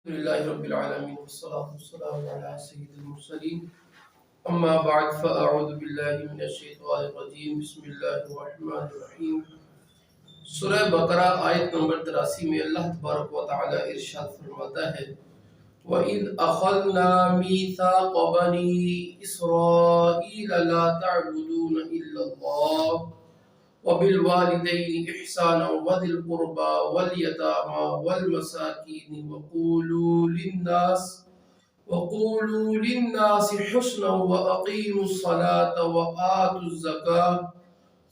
لله رب العالمين والصلاة والسلام على سيد المرسلين أما بعد فأعوذ بالله من الشيطان الرجيم بسم الله الرحمن الرحيم سورہ بقرہ آیت نمبر 83 میں اللہ تبارک و تعالی ارشاد فرماتا ہے وَإِذْ أَخَذْنَا مِيثَاقَ بَنِي إِسْرَائِيلَ لَا تَعْبُدُونَ إِلَّا اللَّهَ وَبِالْوَالِدَيْنِ إِحْسَانًا وَذِي الْقُرْبَى وَالْيَتَامَى وَالْمَسَاكِينِ وَقُولُوا لِلنَّاسِ حُسْنًا وَأَقِيمُوا الصَّلَاةَ وَآتُوا الزَّكَاةَ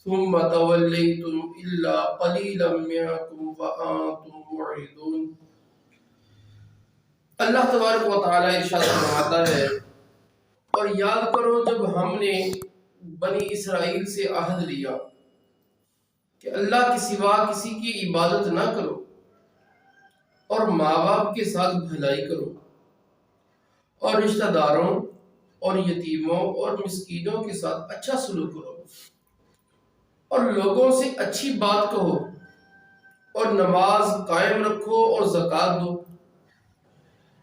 ثُمَّ تَوَلَّيْتُمْ إِلَّا قَلِيلًا مِنْكُمْ وَأَنْتُمْ مُعْرِضُونَ۔ اللہ تبارک و تعالی ارشاد فرماتا ہے اور یاد کرو جب ہم نے بنی اسرائیل سے عہد لیا کہ اللہ کے سوا کسی کی عبادت نہ کرو اور ماں باپ کے ساتھ بھلائی کرو اور رشتہ داروں اور یتیموں اور مسکینوں کے ساتھ اچھا سلوک کرو اور لوگوں سے اچھی بات کہو اور نماز قائم رکھو اور زکوٰۃ دو،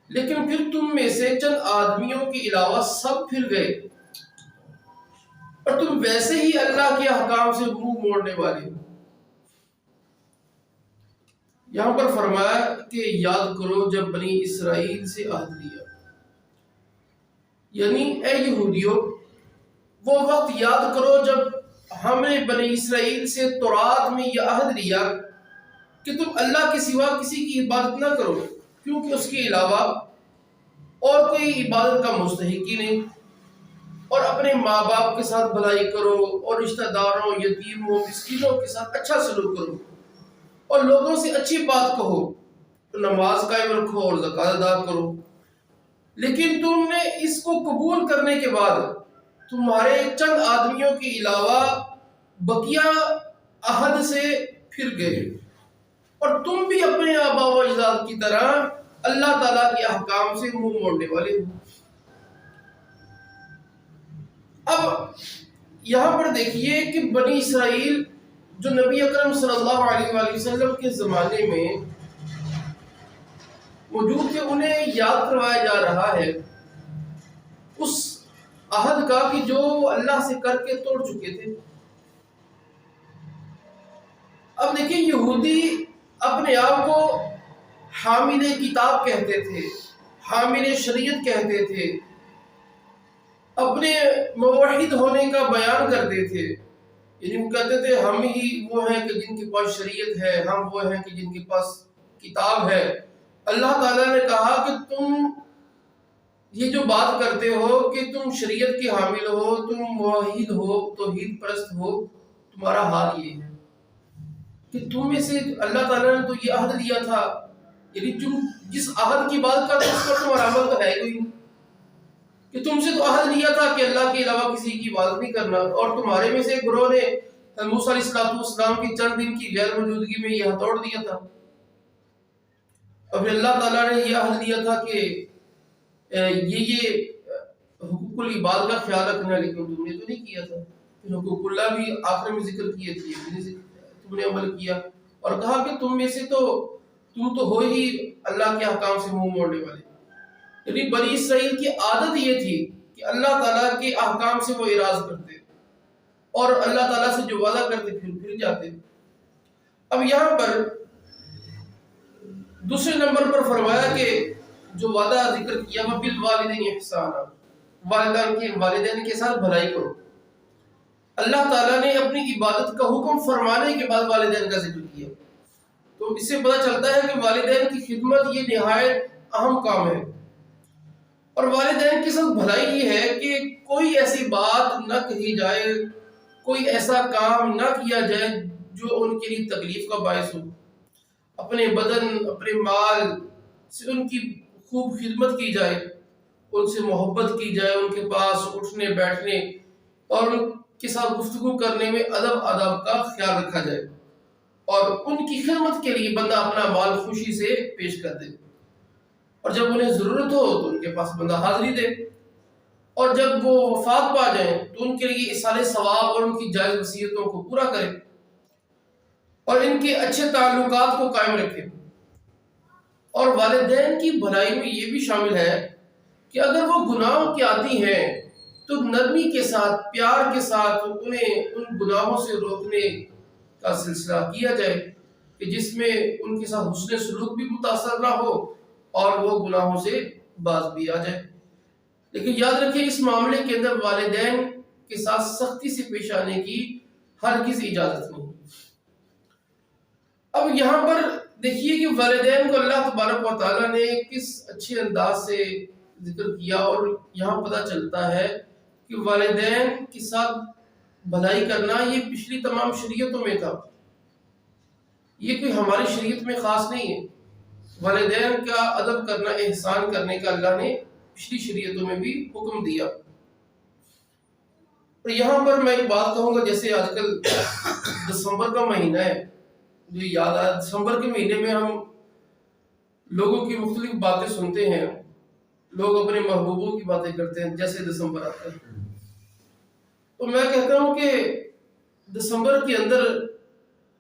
لیکن پھر تم میں سے چند آدمیوں کے علاوہ سب پھر گئے اور تم ویسے ہی اللہ کے احکام سے منہ موڑنے والے ہو۔ یہاں پر فرمایا کہ یاد کرو جب بنی اسرائیل سے عہد لیا، یعنی اے یہودیوں وہ وقت یاد کرو جب ہم نے بنی اسرائیل سے تورات میں یہ عہد لیا کہ تم اللہ کے سوا کسی کی عبادت نہ کرو کیونکہ اس کے علاوہ اور کوئی عبادت کا مستحق ہی نہیں، اور اپنے ماں باپ کے ساتھ بھلائی کرو اور رشتہ داروں یتیموں مسکینوں کے ساتھ اچھا سلوک کرو اور لوگوں سے اچھی بات کہو، نماز قائم رکھو اور زکوٰۃ ادا کرو۔ لیکن تم نے اس کو قبول کرنے کے بعد تمہارے چند آدمیوں کے علاوہ بقیہ عہد سے پھر گئے اور تم بھی اپنے آباء و اجداد کی طرح اللہ تعالیٰ کے احکام سے منہ موڑنے والے ہو۔ اب یہاں پر دیکھیے کہ بنی اسرائیل جو نبی اکرم صلی اللہ علیہ وآلہ وسلم کے زمانے میں موجود تھے، انہیں یاد کروایا جا رہا ہے اس عہد کا کہ جو اللہ سے کر کے توڑ چکے تھے۔ اب دیکھیں یہودی اپنے آپ کو حامل کتاب کہتے تھے، حامل شریعت کہتے تھے، اپنے موحد ہونے کا بیان کرتے تھے، یعنی وہ کہتے تھے ہم ہی وہ ہیں کہ جن کے پاس شریعت ہے، ہم وہ ہیں کہ جن کے پاس کتاب ہے۔ اللہ تعالیٰ نے کہا کہ تم یہ جو بات کرتے ہو کہ تم شریعت کے حامل ہو، تم موحد ہو، توحید پرست ہو، تمہارا حال یہ ہے کہ تم میں سے اللہ تعالیٰ نے تو یہ عہد لیا تھا، یعنی تم جس عہد کی بات کرتے اس پر تمہارا عمل تو ہے کوئی نہیں، کہ تم سے تو عہد لیا تھا کہ اللہ کے علاوہ کسی کی عبادت نہیں کرنا، اور تمہارے میں سے ایک گروہ نے موسیٰ علیہ السلام کی چند دن کی غیر موجودگی میں یہ توڑ دیا تھا۔ اور اللہ تعالیٰ نے یہ عہد لیا تھا کہ یہ حقوق العباد کا خیال رکھنا ہے، لیکن تم نے تو نہیں کیا تھا۔ پھر حقوق اللہ بھی آخر میں ذکر کیے تھے، تم نے عمل کیا اور کہا کہ تم میں سے تم تو ہو ہی اللہ کے احکام سے منہ موڑنے والے۔ یعنی بنی اسرائیل کی عادت یہ تھی کہ اللہ تعالیٰ کے احکام سے وہ اعراض کرتے اور اللہ تعالیٰ سے جو وعدہ کرتے پھر جاتے۔ اب یہاں پر دوسرے نمبر پر فرمایا کہ جو وعدہ ذکر کیا وہ بالوالدین احسانا، والدین کے ساتھ بھلائی کرو۔ اللہ تعالیٰ نے اپنی عبادت کا حکم فرمانے کے بعد والدین کا ذکر کیا، تو اس سے پتہ چلتا ہے کہ والدین کی خدمت یہ نہایت اہم کام ہے، اور والدین کے ساتھ بھلائی یہ ہے کہ کوئی ایسی بات نہ کہی جائے، کوئی ایسا کام نہ کیا جائے جو ان کے لیے تکلیف کا باعث ہو۔ اپنے بدن اپنے مال سے ان کی خوب خدمت کی جائے، ان سے محبت کی جائے، ان کے پاس اٹھنے بیٹھنے اور ان کے ساتھ گفتگو کرنے میں ادب آداب کا خیال رکھا جائے، اور ان کی خدمت کے لیے بندہ اپنا مال خوشی سے پیش کر دے، اور جب انہیں ضرورت ہو تو ان کے پاس بندہ حاضری دے، اور جب وہ وفات پا جائیں تو ان کے لیے ایصال ثواب اور ان کی جائز وصیتوں کو پورا کرے اور ان کے اچھے تعلقات کو قائم رکھے اور والدین کی بھلائی میں یہ بھی شامل ہے کہ اگر وہ گناہوں کے عادی ہیں تو نرمی کے ساتھ، پیار کے ساتھ انہیں ان گناہوں سے روکنے کا سلسلہ کیا جائے کہ جس میں ان کے ساتھ حسن سلوک بھی متاثر نہ ہو اور وہ گناہوں سے باز بھی آ جائے۔ لیکن یاد رکھیں اس معاملے کے اندر والدین کے ساتھ سختی سے پیش آنے کی ہرگز اجازت نہیں۔ اب یہاں پر دیکھیے کہ والدین کو اللہ تبارک و تعالیٰ نے کس اچھے انداز سے ذکر کیا، اور یہاں پتہ چلتا ہے کہ والدین کے ساتھ بھلائی کرنا یہ پچھلی تمام شریعتوں میں تھا، یہ کوئی ہماری شریعت میں خاص نہیں ہے۔ والدین کا ادب کرنا، احسان کرنے کا اللہ نے پچھلی شریعتوں میں بھی حکم دیا۔ اور یہاں پر میں ایک بات کہوں گا، جیسے آج کل دسمبر کا مہینہ ہے، جو یاد آیا، دسمبر کے مہینے میں ہم لوگوں کی مختلف باتیں سنتے ہیں، لوگ اپنے محبوبوں کی باتیں کرتے ہیں جیسے دسمبر آتا ہے۔ تو میں کہتا ہوں کہ دسمبر کے اندر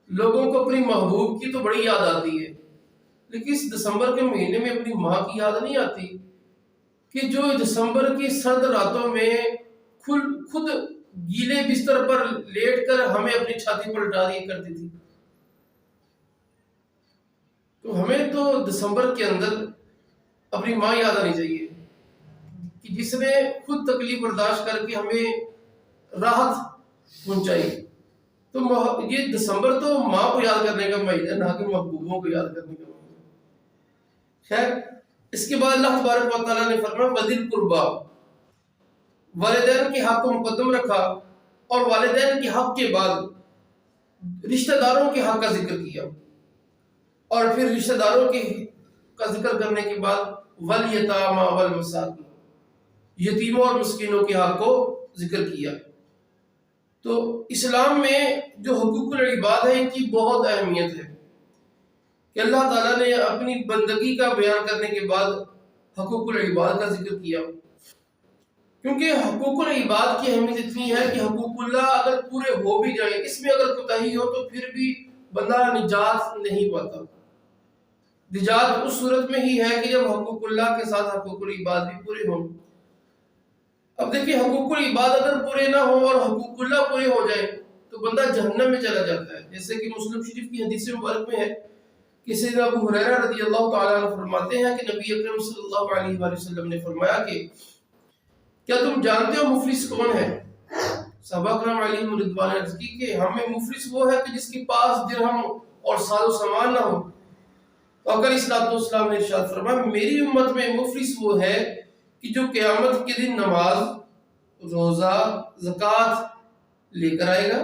لوگوں کو اپنی محبوب کی تو بڑی یاد آتی ہے، لیکن اس دسمبر کے مہینے میں اپنی ماں کی یاد نہیں آتی کہ جو دسمبر کی سرد راتوں میں خود گیلے بستر پر لیٹ کر ہمیں اپنی چھاتی پر ڈال دیا کرتی تھی۔ تو ہمیں تو دسمبر کے اندر اپنی ماں یاد آنی چاہیے کہ جس نے خود تکلیف برداشت کر کے ہمیں راحت پہنچائی۔ تو یہ دسمبر تو ماں کو یاد کرنے کا مہینہ ہے، نہ کہ محبوبوں کو یاد کرنے کا مہینہ۔ خیر، اس کے بعد اللہ تبارک و تعالیٰ نے فرمایا وَذِی الْقُرْبَىٰ، والدین کے حق کو مقدم رکھا، اور والدین کے حق کے بعد رشتہ داروں کے حق کا ذکر کیا، اور پھر رشتہ داروں کا ذکر کرنے کے بعد وَالْيَتَامَىٰ وَالْمَسَاکِینِ، یتیموں اور مسکینوں کے حق کو ذکر کیا۔ تو اسلام میں جو حقوق العباد ہے ان کی بہت اہمیت ہے کہ اللہ تعالیٰ نے اپنی بندگی کا بیان کرنے کے بعد حقوق العباد کا ذکر کیا، کیونکہ حقوق العباد کی اہمیت اتنی ہے کہ حقوق اللہ اگر پورے ہو بھی جائیں، اس میں اگر کوتاہی ہو تو پھر بھی بندہ نجات نہیں پاتا۔ نجات اس صورت میں ہی ہے کہ جب حقوق اللہ کے ساتھ حقوق العباد بھی پورے ہوں۔ اب دیکھیں، حقوق العباد اگر پورے نہ ہوں اور حقوق اللہ پورے ہو جائیں تو بندہ جہنم میں چلا جاتا ہے، جیسے کہ مسلم شریف کی حدیث مبارک میں ہے کہ سیدنا ابو ہریرہ رضی اللہ تعالیٰ عنہ فرماتے ہیں کہ نبی اکرم صلی اللہ علیہ وآلہ وسلم نے فرمایا کہ کیا تم جانتے ہو مفلس کون ہے؟ صحابہ کرام علیہم رضوان نے عرض کی کہ ہمیں مفلس وہ ہے کہ جس کے پاس درہم اور ساز و سامان نہ ہو۔ تو اگر صلوات والسلام نے ارشاد فرمایا میری امت میں مفلس وہ ہے کہ جو قیامت کے دن نماز، روزہ، زکوٰۃ لے کر آئے گا،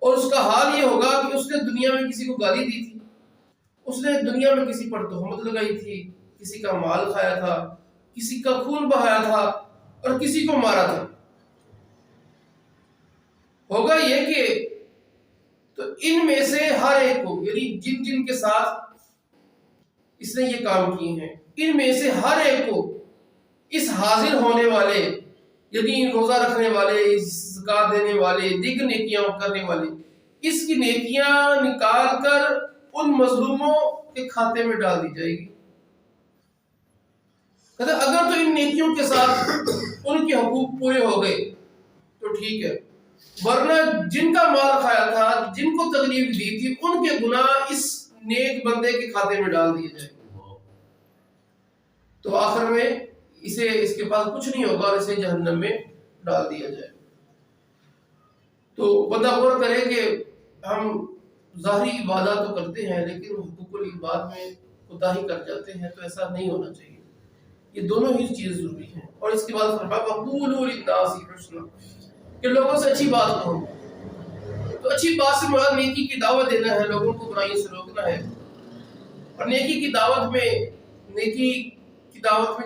اور اس کا حال یہ ہوگا کہ اس نے دنیا میں کسی کو گالی دی تھی، اس نے دنیا میں کسی پر تہمت لگائی تھی، کسی کا مال کھایا تھا، کسی کا خون بہایا تھا اور کسی کو مارا تھا۔ ہوگا یہ کہ تو ان میں سے ہر ایک کو، یعنی جن جن کے ساتھ اس نے یہ کام کیے ہیں، ان میں سے ہر ایک کو اس حاضر ہونے والے، یعنی روزہ رکھنے والے، زکوٰۃ دینے والے، دیگر نیکیاں کرنے والے، اس کی نیکیاں نکال کر ان مظلوموں کے کھاتے میں ڈال دی جائے گی۔ کہتے اگر تو ان نیکیوں کے ساتھ ان کے حقوق پورے ہو گئے تو ٹھیک ہے، ورنہ جن کا مال کھایا تھا، جن کو تکلیف دی تھی، ان کے گناہ اس نیک بندے کے کھاتے میں ڈال دیے جائیں گے، تو آخر میں اس کے پاس کچھ نہیں ہوگا اور اسے جہنم میں ڈال دیا جائے۔ تو بندہ غور کرے کہ ہم ظاہری عبادات تو کرتے ہیں لیکن حقوق العباد میں کوتاہی کر جاتے ہیں، تو ایسا نہیں ہونا چاہیے۔ یہ دونوں ہی چیز ضروری ہیں۔ اور اس کے بعد فرمایا وَقُولُوا لِلنَّاسِ حُسْنًا، کہ لوگوں سے اچھی بات کہو۔ تو اچھی بات سے مراد نیکی کی دعوت دینا ہے، لوگوں کو برائیوں سے روکنا ہے۔ اور نیکی کی دعوت میں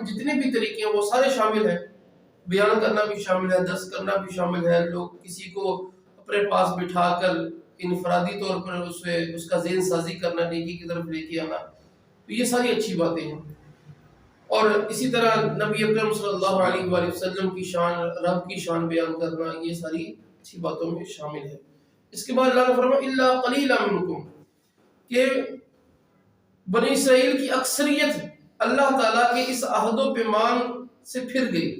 جتنے بھی طریقے ہیں وہ سارے شامل ہیں، بیان کرنا بھی شامل ہے، درس کرنا بھی شامل ہے، لوگ کسی کو اپنے پاس بٹھا کر انفرادی طور پر اس کا ذہن سازی کرنا، نیکی کی طرف لے کے آنا، تو یہ ساری اچھی باتیں ہیں۔ اور اسی طرح نبی اکرم صلی اللہ علیہ وآلہ وسلم کی شان، رب کی شان بیان کرنا، یہ ساری اچھی باتوں میں شامل ہے۔ اس کے بعد اللہ نے فرمایا الا قلیلا منکم، کہ بنی اسرائیل کی اکثریت اللہ تعالیٰ کے اس عہد و پیمان سے پھر گئی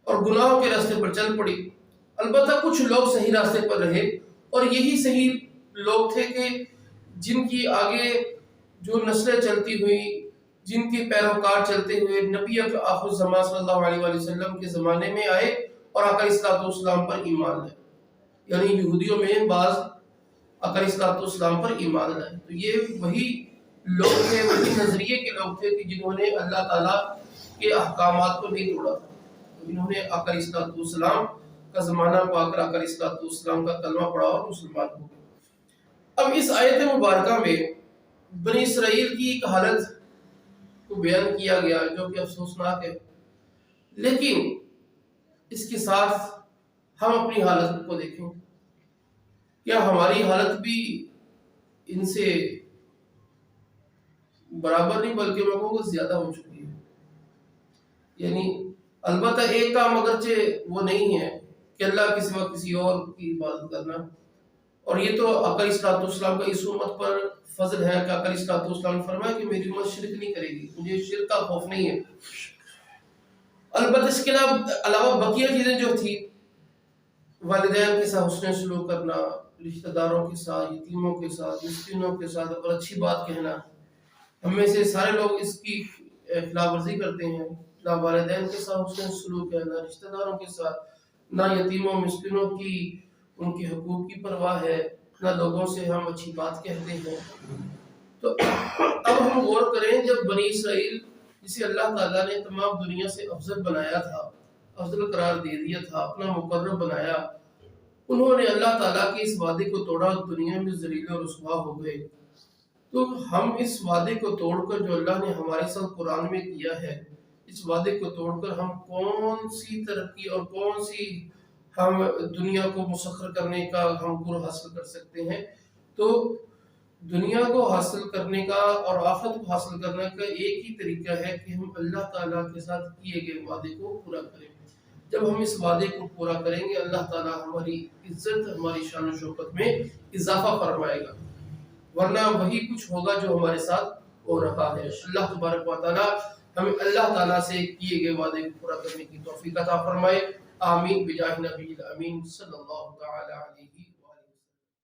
اور گناہوں کے راستے پر چل پڑی۔ البتہ کچھ لوگ صحیح راستے پر رہے، اور یہی صحیح لوگ تھے کہ جن کی آگے جو نسلیں چلتی ہوئی، جن کے پیروکار چلتے ہوئے نبی آخر الزمان صلی اللہ علیہ وآلہ وسلم کے زمانے میں آئے اور آقا علیہ الصلوۃ والسلام پر ایمان لائے، یعنی یہودیوں میں بعض آقا علیہ الصلوۃ والسلام پر ایمان لائے۔ تو یہ وہی لوگ تھے، وہی نظریے کے لوگ تھے کہ جنہوں نے اللہ تعالیٰ کے احکامات کو نہیں توڑا تھا، انہوں نے آقا علیہ الصلوۃ والسلام کا زمانہ پا کر آقا علیہ الصلوۃ والسلام کا کلمہ پڑھا اور مسلمان ہو گئے۔ اب اس آیت مبارکہ میں بنی اسرائیل کی ایک حالت کو بیان کیا گیا جو کہ افسوسناک ہے، لیکن اس کے ساتھ ہم اپنی حالت کو دیکھیں، کیا ہماری حالت بھی ان سے برابر نہیں بلکہ میں کہوں گا زیادہ ہو چکی ہے؟ یعنی البتہ ایک کام اگرچہ وہ نہیں ہے کہ اللہ کے سوا کسی اور کی عبادت کرنا، اور یہ تو آقا علیہ الصلوۃ والسلام کا اس امت پر فضل ہے کہ آقا علیہ الصلوۃ والسلام نے فرمایا کہ میری امت شرک نہیں کرے گی، مجھے شرک کا خوف نہیں ہے۔ البتہ اس کے علاوہ بقیہ چیزیں جو تھی، والدین کے ساتھ حسن سلوک کرنا، رشتہ داروں کے ساتھ، یتیموں کے ساتھ، مسکینوں کے ساتھ اور اچھی بات کہنا، ہم میں سے سارے لوگ اس کی خلاف ورزی کرتے ہیں۔ نہ والدین کے ساتھ حسن سلوک ہے، نہ رشتہ داروں کے ساتھ، نہ یتیموں مسکینوں کی ان کے حقوق کی پرواہ ہے، نہ لوگوں سے ہم اچھی بات کہتے ہیں۔ تو اب ہم غور کریں، جب بنی اسرائیل جسے اللہ تعالیٰ نے تمام دنیا سے افضل بنایا تھا، افضل قرار دے دیا تھا، اپنا مقرب بنایا، انہوں نے اللہ تعالیٰ کے اس وعدے کو توڑا اور دنیا میں ذلیل و رسوا ہو گئے۔ تو ہم اس وعدے کو توڑ کر جو اللہ نے ہمارے ساتھ قرآن میں کیا ہے، اس وعدے کو توڑ کر ہم کون سی ترقی اور کون سی ہم دنیا کو مسخر کرنے کا ہم گر حاصل کر سکتے ہیں؟ تو دنیا کو حاصل کرنے کا اور آخرت کو حاصل کرنے کا ایک ہی طریقہ ہے کہ ہم اللہ تعالیٰ کے ساتھ کیے گئے وعدے کو پورا کریں۔ جب ہم اس وعدے کو پورا کریں گے، اللہ تعالیٰ ہماری عزت، ہماری شان و شوکت میں اضافہ فرمائے گا، ورنہ وہی کچھ ہوگا جو ہمارے ساتھ ہو رہا ہے۔ اللہ تبارک و تعالیٰ ہمیں اللہ تعالیٰ سے کیے گئے وعدے کو پورا کرنے کی توفیق عطا فرمائے۔ آمین بجاہ نبی الامین صلی اللہ تعالی علیہ